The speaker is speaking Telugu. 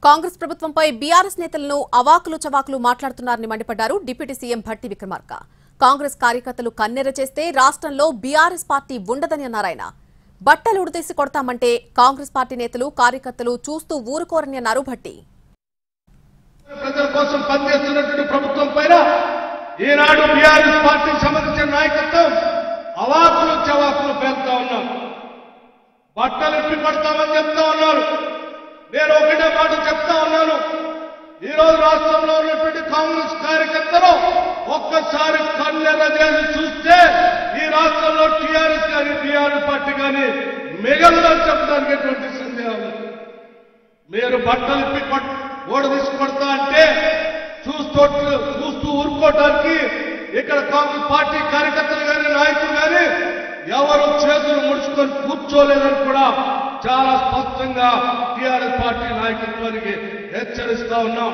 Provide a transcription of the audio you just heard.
కాంగ్రెస్ ప్రభుత్వంపై బీఆర్ఎస్ నేతలను అవాకులు చవాకులు మాట్లాడుతున్నారని మండిపడ్డారు డిప్యూటీ సీఎం భట్టి విక్రమార్క. కాంగ్రెస్ కార్యకర్తలు కన్నెర చేస్తే రాష్ట్రంలో బీఆర్ఎస్ పార్టీ ఉండదని అన్నారాయన. బట్టలు ఉడతీసి కొడతామంటే కాంగ్రెస్ పార్టీ నేతలు కార్యకర్తలు చూస్తూ ఊరుకోరని అన్నారు భట్టి. ప్రజల కోసం పనిచేస్తున్నటువంటి ప్రభుత్వం పైన ఈనాడు బీఆర్ఎస్ పార్టీ సంబంధించిన నాయకత్వం అవాకులు చవాకులు పేలుతా ఉన్నారు. బట్టలు ఇప్పి పడతామని చెప్తా ఉన్నారు. నేను ఒకటే మాట చెప్తా ఉన్నాను. ఈ రోజు రాష్ట్రంలో ఉన్నటువంటి కాంగ్రెస్ కార్యకర్తలు ఒక్కసారి కన్నెర్ర చేసి చూస్తే ఈ రాష్ట్రంలో టీఆర్ఎస్ కానీ బీఆర్ఎస్ పార్టీ కానీ మిగలదని చెప్పడానికి ఎటువంటి సందేహం లేదు. మీరు బట్టలు ఇప్పి ఓడ తీసుకొడతా అంటే చూస్తూ ఊరుకోవడానికి ఇక్కడ కాంగ్రెస్ పార్టీ కార్యకర్తలు కానీ నాయకులు కానీ ఎవరు చేతులు ముడుచుకొని కూర్చోలేదని కూడా చాలా స్పష్టంగా టీఆర్ఎస్ పార్టీ నాయకత్వానికి హెచ్చరిస్తా ఉన్నాం.